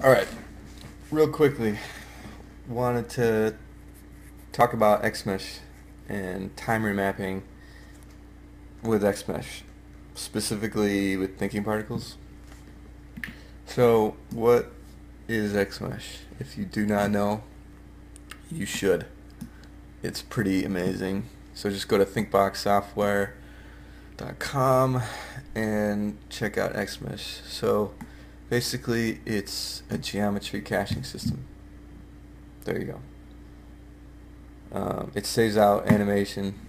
Alright, real quickly, wanted to talk about XMesh and time remapping with XMesh, specifically with thinking particles. So, what is XMesh? If you do not know, you should. It's pretty amazing. So just go to thinkboxsoftware.com and check out XMesh. So basically it's a geometry caching system. There you go. It saves out animation,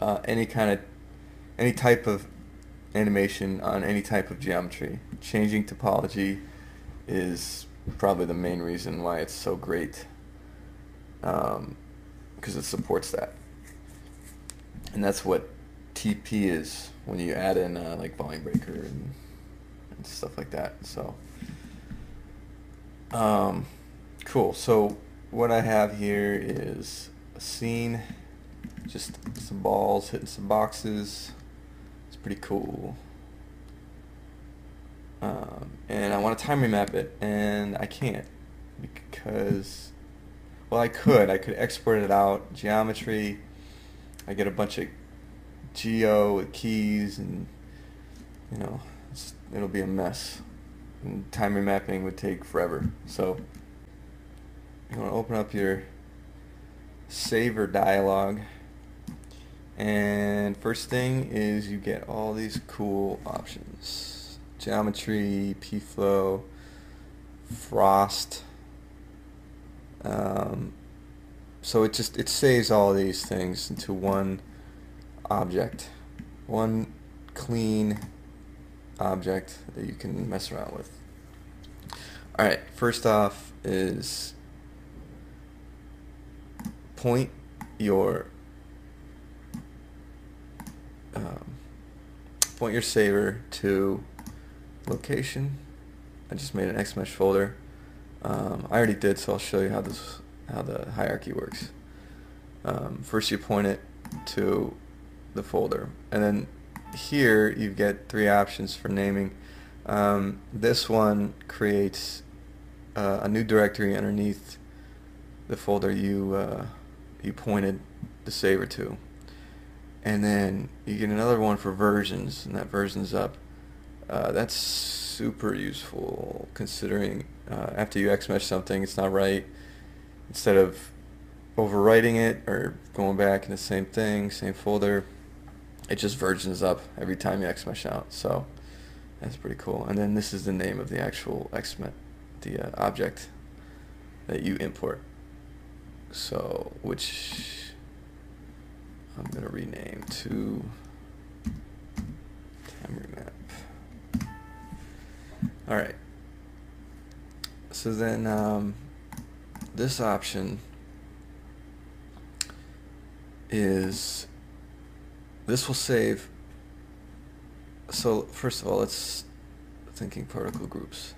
any type of animation on any type of geometry. Changing topology is probably the main reason why it's so great, because it supports that, and that's what TP is when you add in like volume breaker and stuff like that. So cool. So what I have here is a scene, just some balls hitting some boxes. It's pretty cool. And I want to time remap it, and I can't because, well, I could export it out, geometry. I get a bunch of geo with keys, and it'll be a mess. And time remapping would take forever. So you want to open up your saver dialog, and first thing is you get all these cool options: geometry, p-flow, frost. So it saves all these things into one object, one clean object that you can mess around with. Alright, first off is point your saver to location. I just made an XMesh folder. I already did, so I'll show you how the hierarchy works. First you point it to the folder, and then here you get three options for naming. This one creates a new directory underneath the folder you pointed the saver to, and then you get another one for versions, and that versions up. That's super useful, considering after you XMesh something, it's not right. Instead of overwriting it or going back in the same thing, same folder, it just versions up every time you XMesh out. So that's pretty cool. And then this is the name of the actual XMesh, the object that you import. So which I'm going to rename to time remap. Alright, so then this option is, this will save. So first of all, let's thinking particle groups.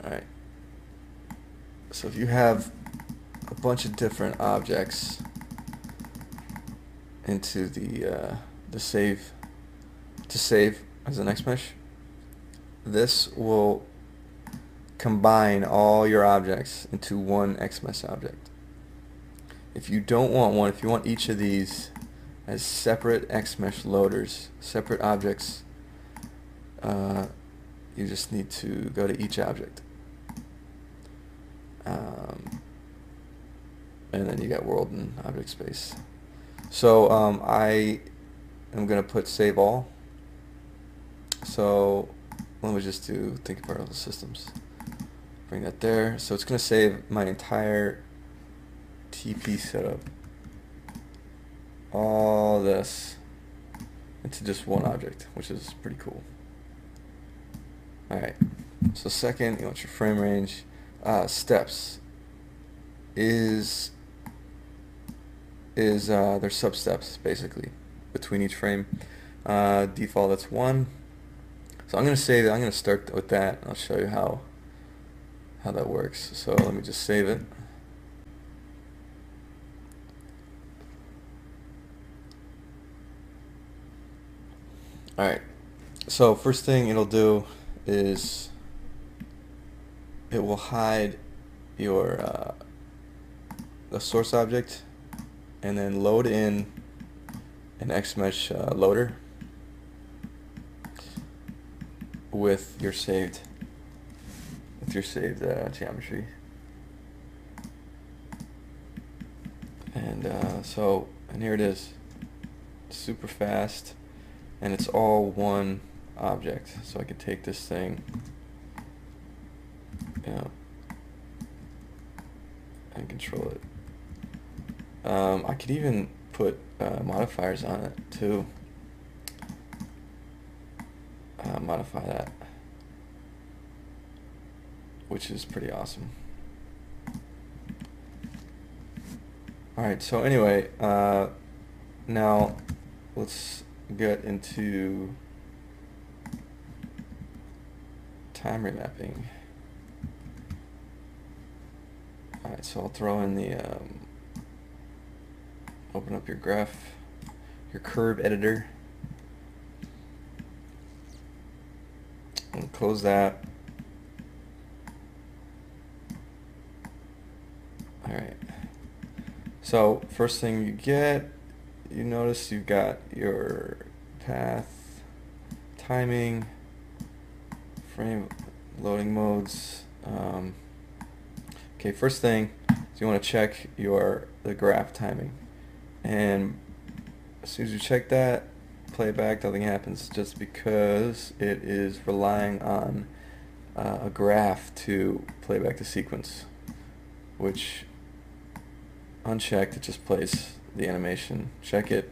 Alright, so if you have a bunch of different objects into the save, to save as an XMesh, this will combine all your objects into one XMesh object. If you don't want one, if you want each of these as separate XMesh loaders, separate objects, you just need to go to each object. And then you got world and object space. So I am going to put save all. So let me just do thinking particle systems. Bring that there. So it's going to save my entire TP setup, all this, into just one object, which is pretty cool. Alright, so second, you want your frame range. Steps is there's sub-steps basically between each frame. Default, that's 1. So I'm going to save it. I'm going to start with that. I'll show you how that works. So let me just save it. Alright, so first thing it'll do is it will hide your the source object and then load in an XMesh loader with your saved geometry. And and here it is. Super fast, and it's all one object. So I could take this thing, and control it. I could even put modifiers on it too. Modify that, which is pretty awesome. Alright, so anyway, now let's get into time remapping. Alright, so I'll throw in the open up your graph, your curve editor, and close that. Alright, so first thing you notice you've got your path, timing, frame loading modes. Okay, first thing is you want to check the graph timing, and as soon as you check that, play back, nothing happens, just because it is relying on a graph to play back the sequence, which unchecked it just plays the animation. Check it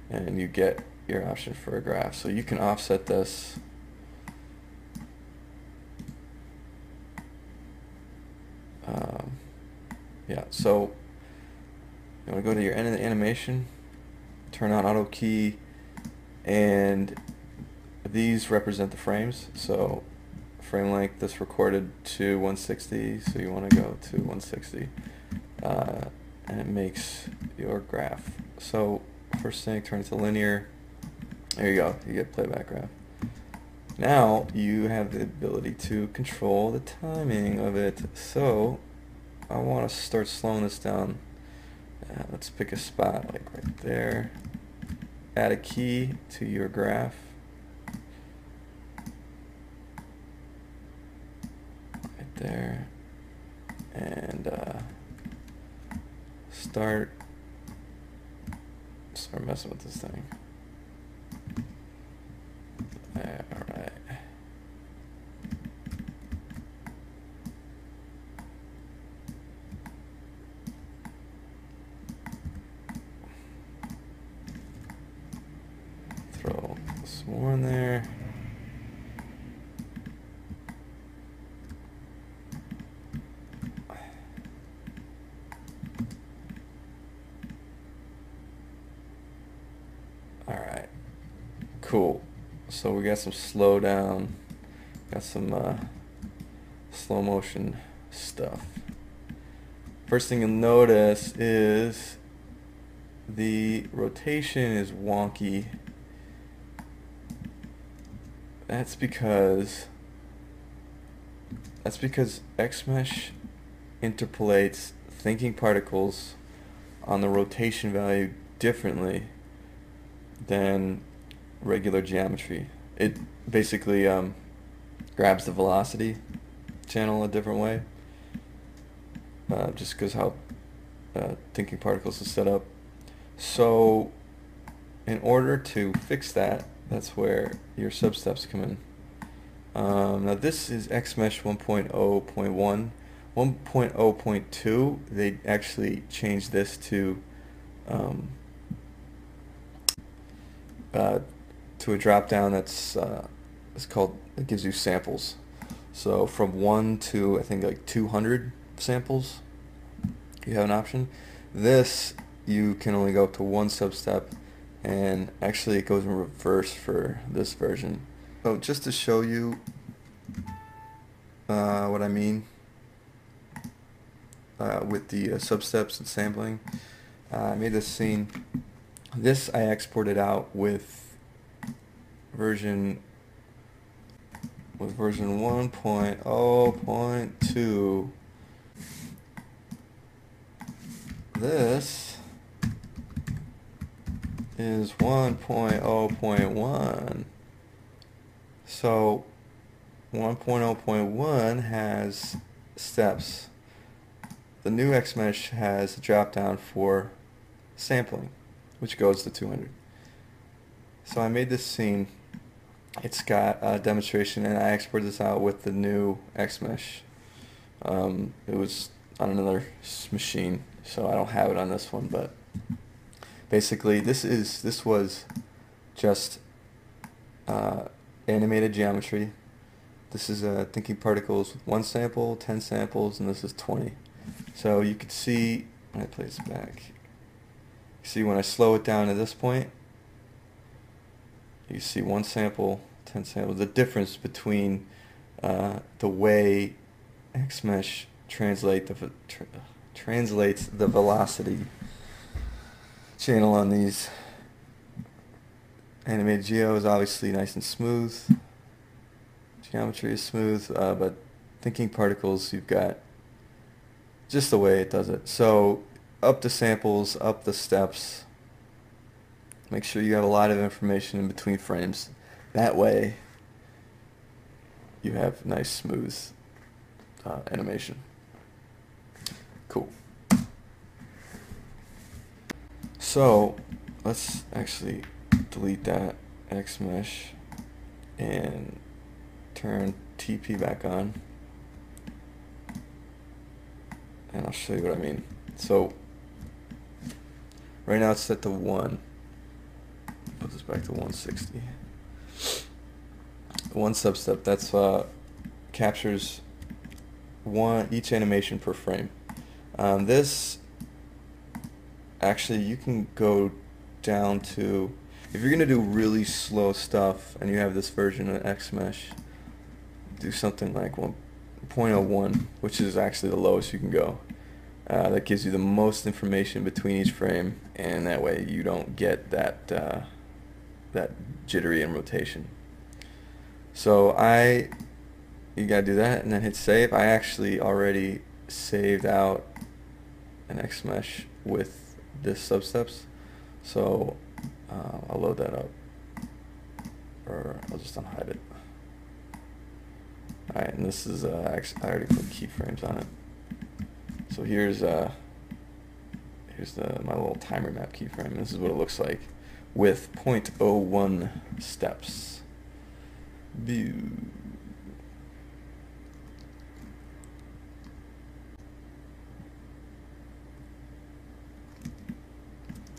and you get your option for a graph. So you can offset this yeah, so you want to go to your end of the animation, turn on auto key, and these represent the frames. So frame length, this recorded to 160, so you want to go to 160, and it makes your graph. So first thing, turn it to linear. There you go, you get playback graph. Now you have the ability to control the timing of it. So I want to start slowing this down. Let's pick a spot like right there. Add a key to your graph. Right there. And start messing with this thing. Alright. Throw some more in there. Alright, cool. So we got some slowdown, got some slow motion stuff. First thing you'll notice is the rotation is wonky. That's because XMesh interpolates thinking particles on the rotation value differently than regular geometry. It basically grabs the velocity channel a different way, just because how thinking particles is set up. So in order to fix that, that's where your substeps come in. Now this is XMesh 1.0.1. 1.0.2, they actually changed this to a drop down that's it's called, it gives you samples. So from 1 to I think like 200 samples, you have an option. This you can only go up to one substep, and actually it goes in reverse for this version. So just to show you what I mean with the substeps and sampling, I made this scene. This I exported out with version with version 1.0.2. This is 1.0.1. So 1.0.1 has steps. The new XMesh has a drop down for sampling, which goes to 200. So I made this scene. It's got a demonstration, and I exported this out with the new XMesh. It was on another machine, so I don't have it on this one, but basically this was just animated geometry. This is thinking particles with 1 sample, 10 samples, and this is 20. So you could see when I play this back, see when I slow it down to this point, you see 1 sample, 10 samples. The difference between the way XMesh translates the velocity channel on these animated geo is obviously nice and smooth. Geometry is smooth, but thinking particles, you've got just the way it does it. So up the samples, up the steps. Make sure you have a lot of information in between frames. That way you have nice smooth animation. Cool. So let's actually delete that XMesh and turn TP back on, and I'll show you what I mean. So right now it's set to 1. Put this back to 160. One substep, that's captures each animation per frame. This actually, you can go down to, if you're gonna do really slow stuff and you have this version of XMesh, do something like 1.01, which is actually the lowest you can go. That gives you the most information between each frame, and that way you don't get that that jittery in rotation. So you gotta do that and then hit save. I actually already saved out an XMesh with this substeps, so I'll load that up, or I'll just unhide it. Alright, and this is actually, I already put keyframes on it. So here's my little timer map keyframe. This is what it looks like with 0.01 steps. View.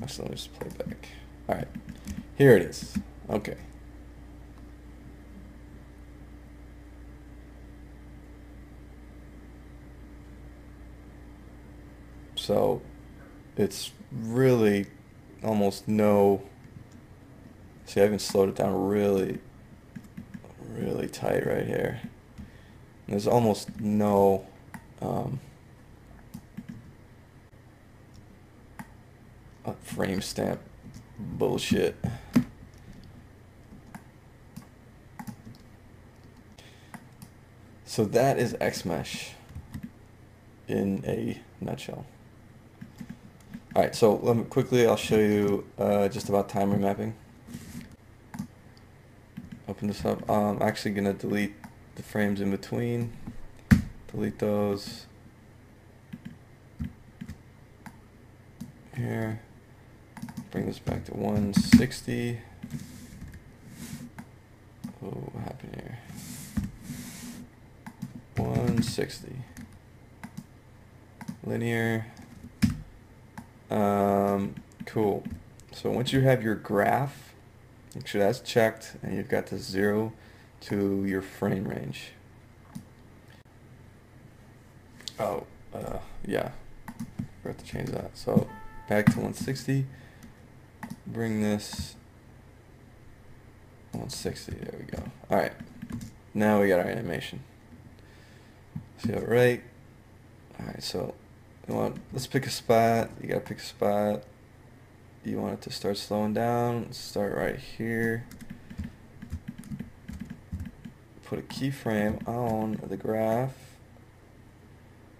So let me just play back. Alright, here it is. Okay. So it's really almost no, see, I even slowed it down really tight right here. And there's almost no frame stamp bullshit. So that is XMesh in a nutshell. Alright, so let me quickly, I'll show you just about timer mapping. Open this up. I'm actually going to delete the frames in between. Delete those. Here. Bring this back to 160. Oh, what happened here? 160. Linear. Cool. So once you have your graph, make sure that's checked, and you've got the 0 to your frame range. Oh, yeah. Forgot to change that. So back to 160. Bring this 160. There we go. All right. Now we got our animation. See that right? All right. So let's pick a spot. You gotta pick a spot. You want it to start slowing down. Let's start right here. put a keyframe on the graph.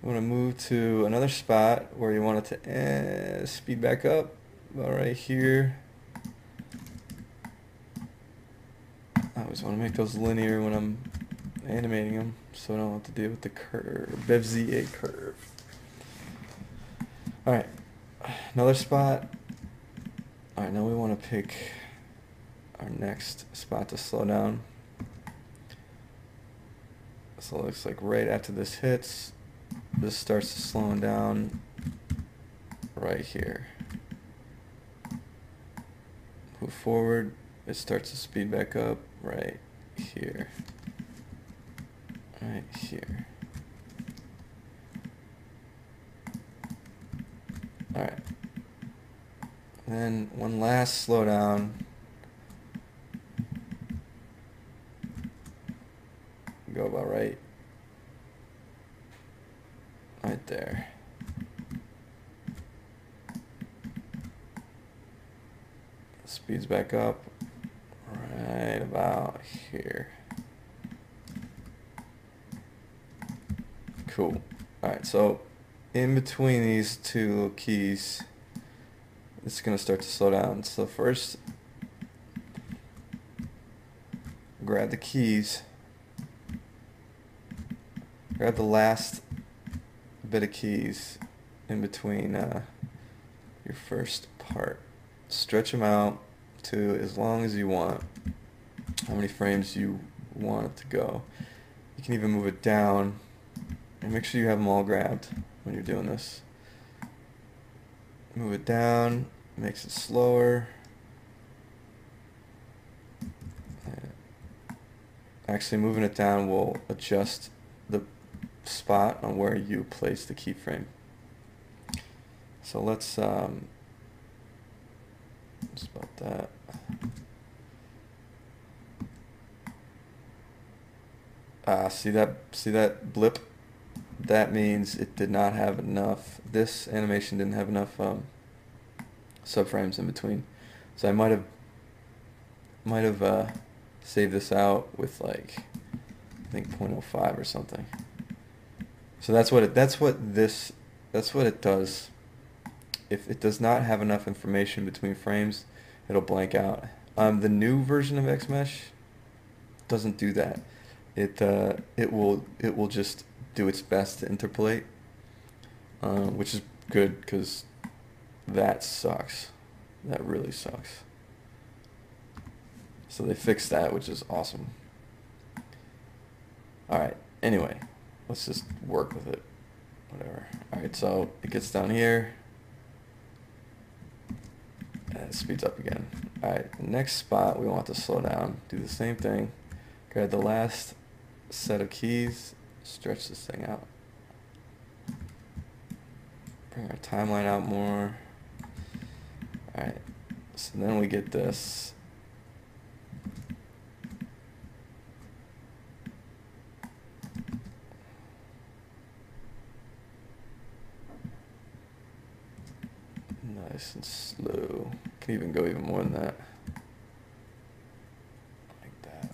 You want to move to another spot where you want it to speed back up, about right here. I always want to make those linear when I'm animating them, so I don't have to deal with the curve, Bezier curve. Alright, another spot. Alright, now we want to pick our next spot to slow down. So it looks like right after this hits, this starts slowing down right here. Move forward, it starts to speed back up right here. Right here. Alright. Then one last slowdown. Go about right there. Speeds back up right about here. Cool. Alright, so in between these two little keys, it's going to start to slow down. So first, grab the keys, grab the last bit of keys in between your first part. Stretch them out to as long as you want, how many frames you want it to go. You can even move it down, and make sure you have them all grabbed when you're doing this. Move it down, makes it slower. Actually, moving it down will adjust the spot on where you place the keyframe. So let's just about that. See that blip? That means it did not have enough. This animation didn't have enough subframes in between. So I might have saved this out with like I think 0.05 or something. So that's what it does. If it does not have enough information between frames, it'll blank out. The new version of XMesh doesn't do that. It will just do its best to interpolate, which is good because that sucks. That really sucks. So they fixed that, which is awesome. Alright, anyway, let's just work with it. Whatever. Alright, so it gets down here. And it speeds up again. Alright, the next spot we want to slow down. Do the same thing. Grab the last set of keys. Stretch this thing out. Bring our timeline out more. Alright, so then we get this. Nice and slow. Can even go even more than that. Like that.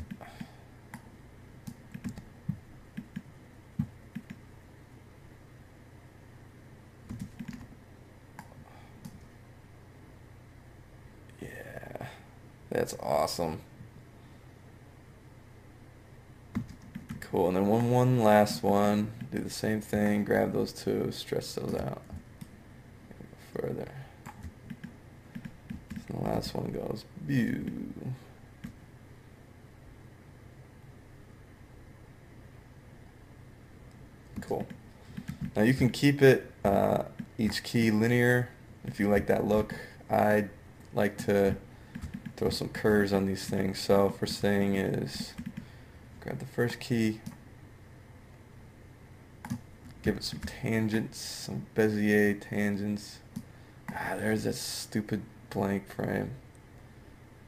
Yeah, that's awesome. Cool, and then one last one. Do the same thing, grab those two, stretch those out. Go further. So the last one goes, pew. Cool. Now you can keep it, each key linear if you like that look. I like to throw some curves on these things. So first thing is grab the first key, give it some tangents, some Bezier tangents. There's that stupid blank frame.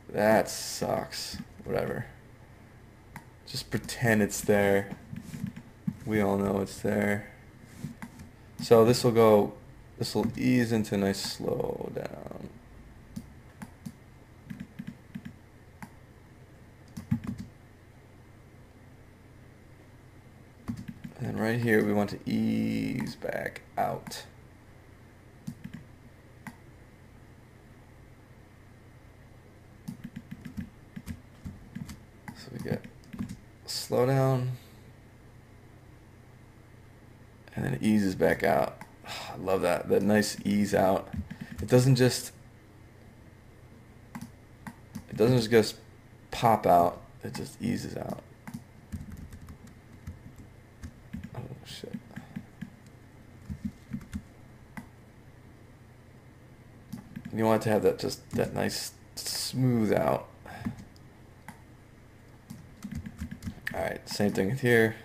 That sucks. Whatever. Just pretend it's there. We all know it's there. So this will ease into a nice slow down. And then right here we want to ease back out. So we get slow down, and then it eases back out. I love that nice ease out. It doesn't just pop out, it just eases out. Oh shit. You want it to have that nice smooth out. Alright, same thing with here.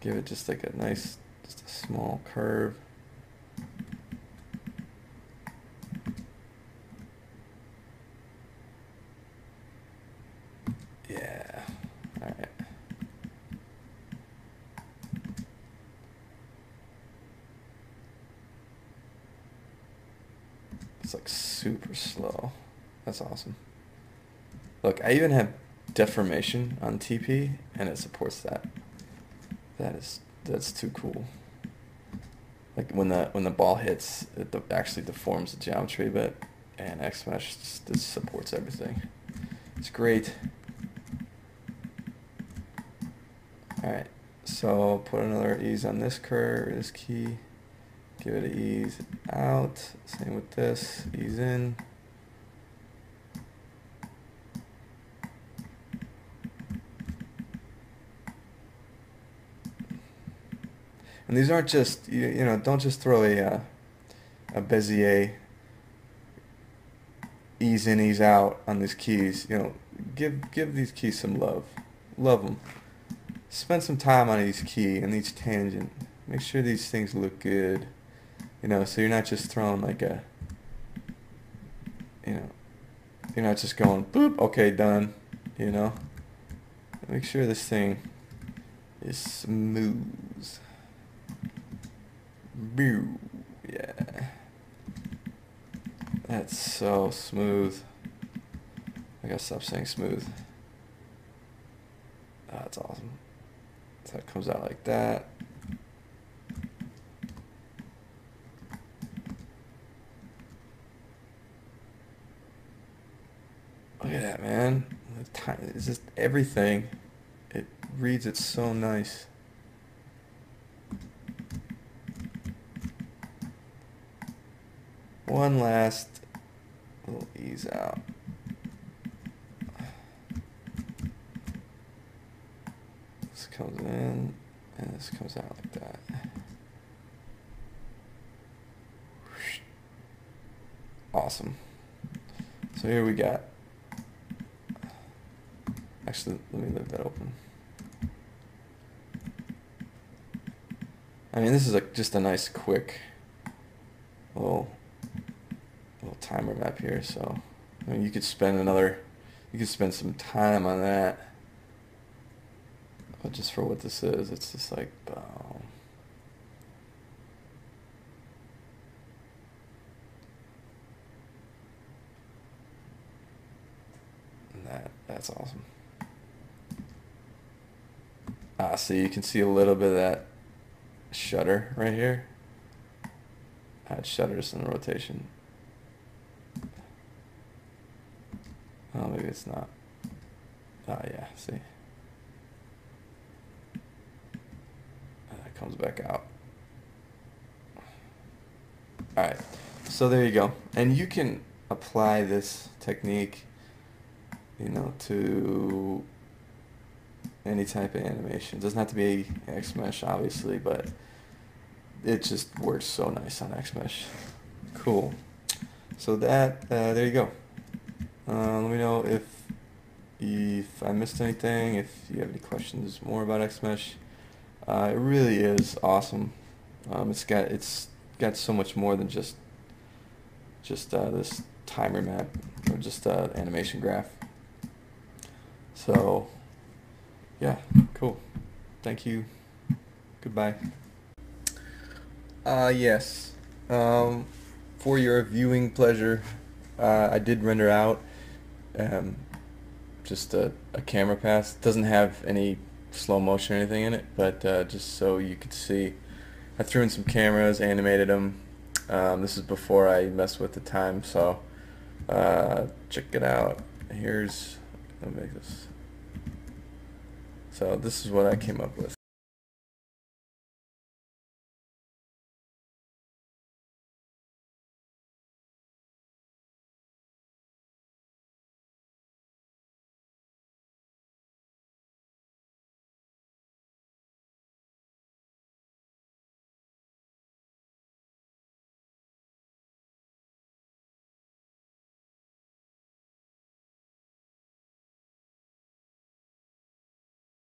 Give it just like a nice, just a small curve. Yeah, alright. It's like super slow. That's awesome. Look, I even have deformation on TP, and it supports that. That's too cool. Like when the ball hits, it actually deforms the geometry a bit, and XMesh just supports everything. It's great. All right, so put another ease on this curve, this key. Give it an ease out. Same with this. Ease in. And these aren't just, you know, don't just throw a Bezier ease in, ease out on these keys. You know, give these keys some love. Love them. Spend some time on each key and each tangent. Make sure these things look good. You know, so you're not just throwing like a, you know, you're not just going boop, okay, done. You know, make sure this thing is smooth. Boo. Yeah. That's so smooth. I gotta stop saying smooth. Oh, that's awesome. So it comes out like that. Look at that, man. It's just everything. It reads it so nice. One last little ease out. This comes in, and this comes out like that. Awesome. So here we got, actually, let me leave that open. I mean, this is just a nice, quick little timer map here. So, I mean, you could spend some time on that. But just for what this is, it's just like, boom. And that's awesome. So you can see a little bit of that shutter right here. It shutters in the rotation. Oh, maybe it's not. Oh yeah, see. And it comes back out. Alright, so there you go. And you can apply this technique, you know, to any type of animation. It doesn't have to be XMesh, obviously, but it just works so nice on XMesh. Cool. So that, there you go. Let me know if I missed anything, if you have any questions more about XMesh. It really is awesome. It's got so much more than just this timer map or just animation graph. So yeah, cool. Thank you. Goodbye. Yes. For your viewing pleasure, I did render out just a camera pass. It doesn't have any slow motion or anything in it, but just so you could see. I threw in some cameras, animated them. This is before I messed with the time, so check it out. Let me make this. So this is what I came up with.